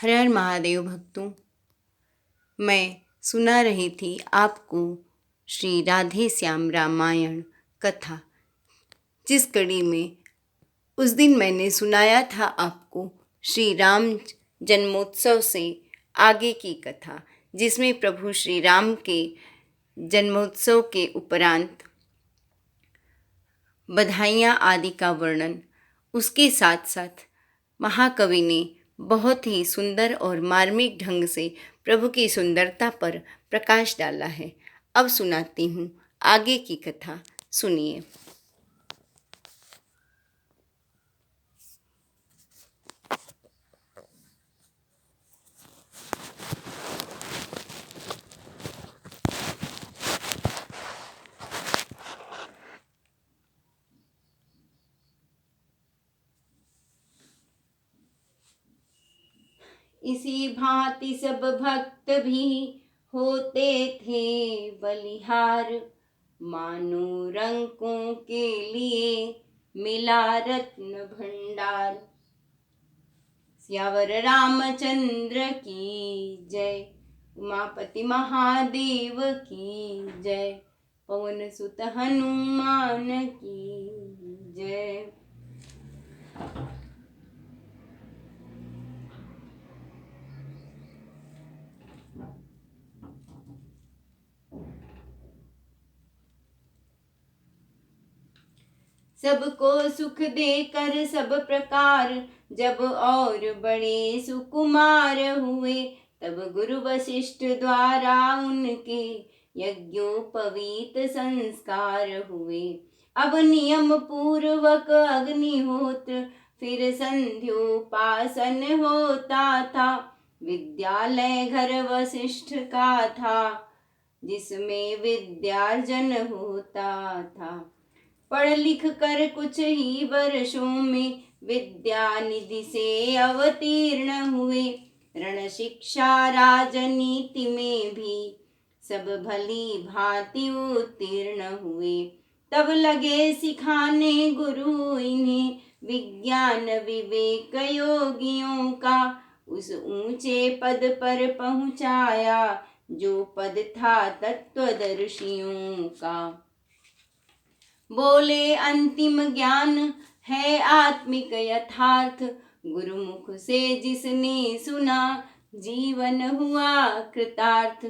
हर हर महादेव भक्तों, मैं सुना रही थी आपको श्री राधे श्याम रामायण कथा। जिस कड़ी में उस दिन मैंने सुनाया था आपको श्री राम जन्मोत्सव से आगे की कथा, जिसमें प्रभु श्री राम के जन्मोत्सव के उपरांत बधाइयाँ आदि का वर्णन, उसके साथ साथ महाकवि ने बहुत ही सुंदर और मार्मिक ढंग से प्रभु की सुंदरता पर प्रकाश डाला है। अब सुनाती हूँ आगे की कथा, सुनिए। इसी भांति सब भक्त भी होते थे बलिहार, मानो रंकों के लिए मिला रत्न भंडार। सियावर रामचंद्र की जय, उमापति महादेव की जय, पवन सुत हनुमान की जय। सबको सुख देकर सब प्रकार जब और बड़े सुकुमार हुए, तब गुरु वशिष्ठ द्वारा उनके यज्ञोपवीत संस्कार हुए। अब नियम पूर्वक अग्निहोत्र फिर संध्योपासन होता था। विद्यालय घर वशिष्ठ का था, जिसमें विद्यार्जन होता था। पढ़ लिख कर कुछ ही वर्षों में विद्या निधि से अवतीर्ण हुए। रण शिक्षा राजनीति में भी सब भली भांति उत्तीर्ण हुए। तब लगे सिखाने गुरु इन्हें विज्ञान विवेक योगियों का, उस ऊंचे पद पर पहुंचाया जो पद था तत्वदर्शियों का। बोले अंतिम ज्ञान है आत्मिक यथार्थ, गुरुमुख से जिसने सुना जीवन हुआ कृतार्थ।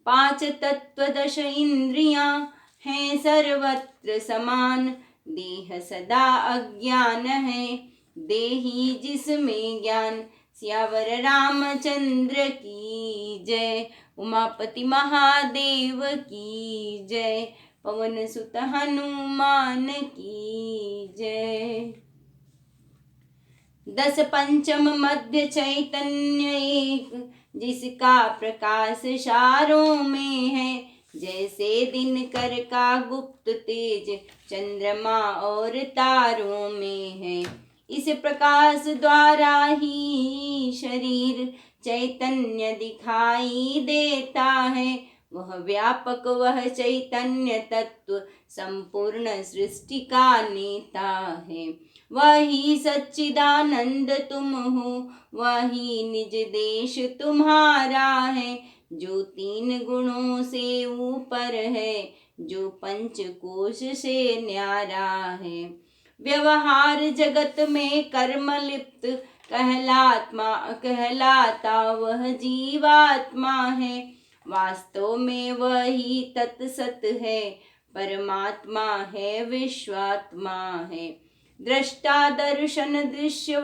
5 तत्व 10 इंद्रियां हैं सर्वत्र समान, देह सदा अज्ञान है देही जिसमें ज्ञान। सियावर रामचंद्र की जय, उमापति महादेव की जय, पवन सुत हनुमान की जय। 10 पंचम मध्य चैतन्य एक, जिसका प्रकाश चारों में है। जैसे दिनकर का गुप्त तेज चंद्रमा और तारों में है। इस प्रकाश द्वारा ही शरीर चैतन्य दिखाई देता है। वह व्यापक, वह चैतन्य तत्व संपूर्ण सृष्टि का नेता है। वही सच्चिदानंद तुम हो, वही निज देश तुम्हारा है। जो 3 गुणों से ऊपर है, जो पंचकोश से न्यारा है। व्यवहार जगत में कर्म लिप्त कहलाता वह जीवात्मा है। वास्तव में वही तत्सत है, परमात्मा है, विश्वात्मा है। दृष्टा दर्शन दृश्य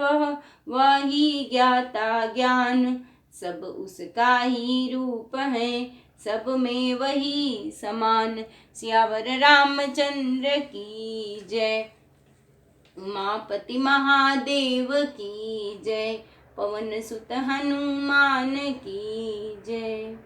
वही ज्ञाता ज्ञान, सब उसका ही रूप है, सब में वही समान। सियावर रामचंद्र की जय, उमापति महादेव की जय, पवन सुत हनुमान की जय।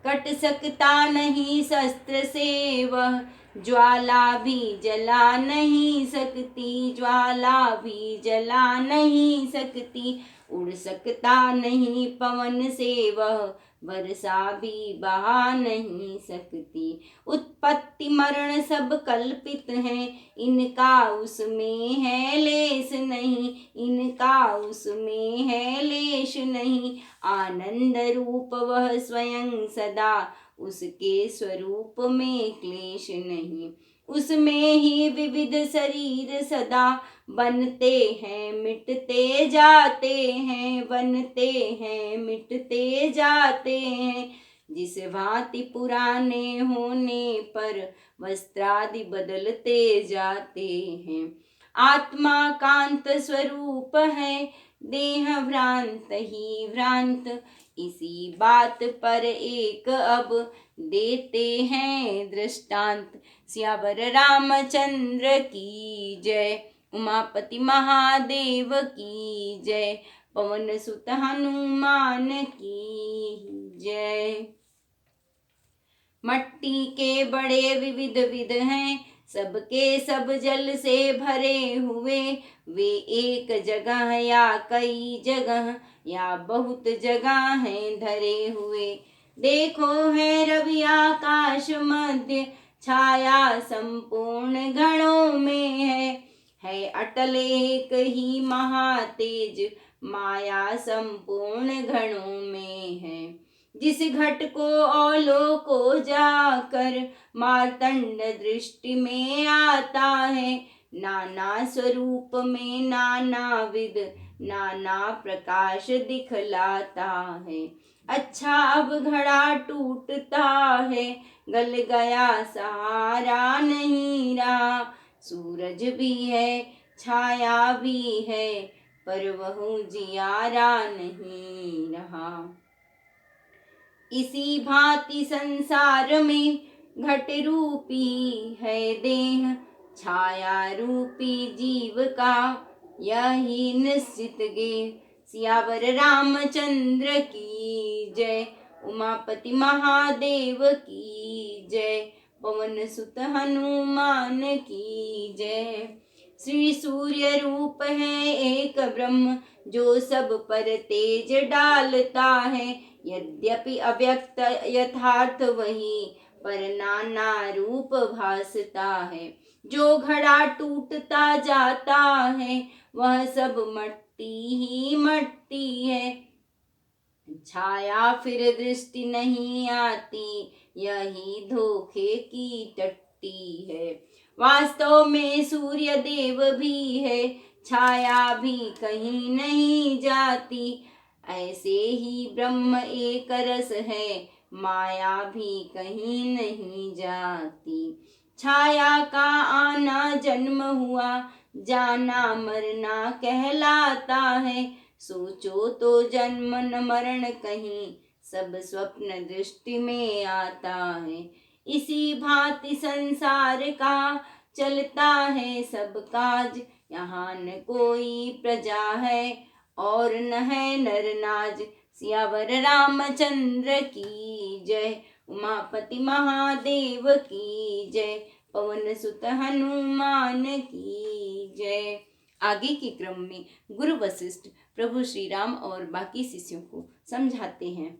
कट सकता नहीं शस्त्र से वह, ज्वाला भी जला नहीं सकती, ज्वाला भी जला नहीं सकती। उड़ सकता नहीं पवन से वह, वर्षा भी बहा नहीं सकती। उत्पत्ति मरण सब कल्पित है, इनका उसमें है लेश नहीं, इनका उसमें है लेश नहीं। आनंद रूप वह स्वयं सदा, उसके स्वरूप में क्लेश नहीं। उसमें ही विविध शरीर सदा, बनते हैं मिटते जाते हैं, बनते हैं मिटते जाते हैं। जिस भांति पुराने होने पर वस्त्रादि बदलते जाते हैं। आत्मा कांत स्वरूप है, देह भ्रांत ही भ्रांत। इसी बात पर एक अब देते हैं दृष्टांत। सियावर रामचंद्र की जय, उमापति महादेव की जय, पवन सुत हनुमान की जय। मट्टी के बड़े विविध विध हैं, सबके सब जल से भरे हुए। वे एक जगह या कई जगह या बहुत जगह हैं धरे हुए। देखो है रवि आकाश मध्य, छाया संपूर्ण गणों में है अटल एक ही महातेज, माया संपूर्ण गणों में है। जिस घट को औलों को जाकर मार्तंड दृष्टि में आता है, नाना स्वरूप में नाना विध नाना प्रकाश दिखलाता है। अच्छा अब घड़ा टूटता है, गल गया सहारा नहीं रहा। सूरज भी है छाया भी है, पर वह जियारा नहीं रहा। इसी भांति संसार में घट रूपी है देह, छाया रूपी जीव का यही निश्चित गेह। सियावर रामचंद्र की जय, उमापति महादेव की जय, पवन सुत हनुमान की जय। श्री सूर्य रूप है एक ब्रह्म, जो सब पर तेज डालता है। यद्यपि अव्यक्त यथार्थ वही, पर नाना रूप भासता है। जो घड़ा टूटता जाता है, वह सब मट्टी ही मट्टी है। छाया फिर दृष्टि नहीं आती, यही धोखे की टट्टी है। वास्तव में सूर्य देव भी है, छाया भी कहीं नहीं जाती। ऐसे ही ब्रह्म एक रस है, माया भी कहीं नहीं जाती। छाया का आना जन्म हुआ, जाना मरना कहलाता है। सोचो तो जन्म न मरण कहीं, सब स्वप्न दृष्टि में आता है। इसी भांति संसार का चलता है सब काज, यहाँ न कोई प्रजा है और न है नर नाज। सियावर रामचंद्र की जय, उमापति महादेव की जय, पवन सुत हनुमान की जय। आगे के क्रम में गुरु वशिष्ठ प्रभु श्री राम और बाकी शिष्यों को समझाते हैं।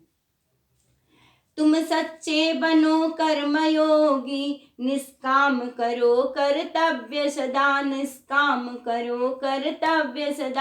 तुम सच्चे बनो कर्मयोगी, निष्काम करो कर्तव्य सदा, निष्काम करो कर्तव्य सदा।